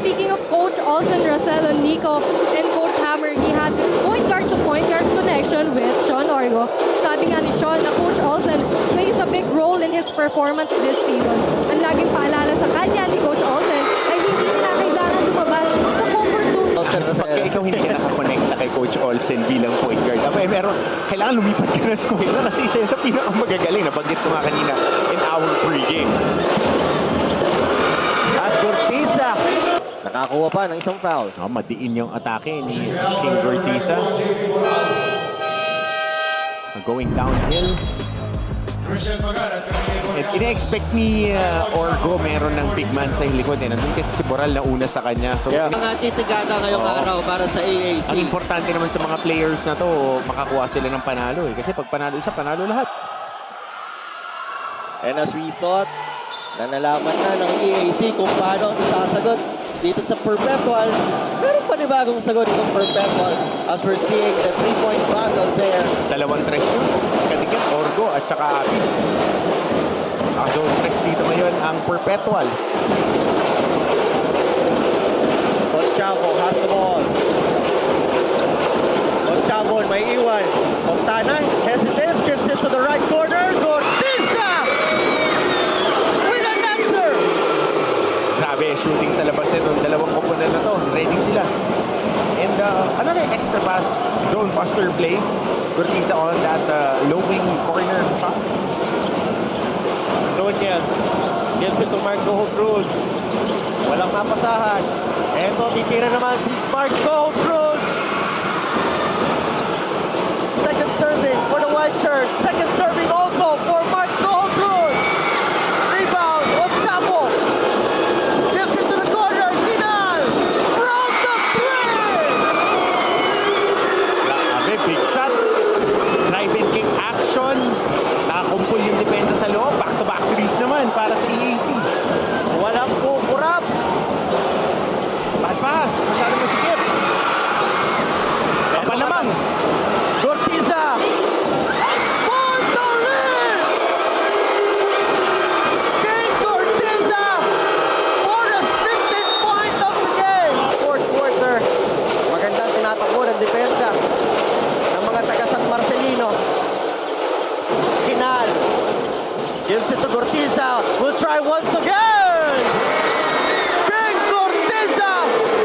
speaking of Coach Olsen, Rosell, Nico, and Coach Hammer, he has his point guard to point guard connection with Sean Orgo. Sabi nga ni Sean na Coach Olsen plays a big role in his performance this season. Ang laging paalala sa kanya ni Coach Olsen ay hindi nila kailangan lumabas sa comfort zone. Pagka ikaw hindi ka nakakonekta kay Coach Olsen bilang point guard, meron, kailangan lumipat ka ng eskwela kasi isa yun sa pinakamagagaling. Nabanggit ko nga kanina in our pregame. As Gortiza, nakakuha pa ng isang foul. Madiin yung atake ni King Gortiza. Going downhill. And ina-expect ni Orgo meron ng big man sa likod. Nandun kasi si Boral na una sa kanya. So, Mga titigada ngayong araw para sa AAC. ang importante naman sa mga players na to, makakuha sila ng panalo. Kasi pag panalo isa, panalo lahat. And as we thought, na nalaman na ng EAC kung paano ang isasagot dito sa Perpetual, meron panibagong sagot itong Perpetual as we're seeing the 3-point battle there. Dalawang tres yun. Katikat, Orgo at saka Apis. Zone tres dito ngayon ang Perpetual. Conchavo has the ball. Conchavo may iwan. Montana hesitates, gives it to the right corner. Gortiza! With an answer! Grabe, shooting sa labas nito. Dalawang koponan na to. Ready sila. And another extra pass, zone buster play. Gortiza on that low wing corner shot. Nunez gives it to Marco Cruz. Walang mapasahan. Eto, titira naman si Marco Cruz. Second serving for the white shirt. Second serving also for Marco Cruz. Rebound, Ocampo. Gives it to the corner. Kinal from the three. Grabe, big shot. Drive and kick action. Nakakumpul yung depensa sa loob. Back-to-back threes naman para sa EAC. Walang kukurap. Bad pass. Masyadong masikip. Papa naman. Gortiza. For the lead. King Gortiza for the 15th point of the game. Fourth quarter. Magandang tinatakbo ng depensa ng mga taga San Marcelino. Kinal gives it to Gortiza.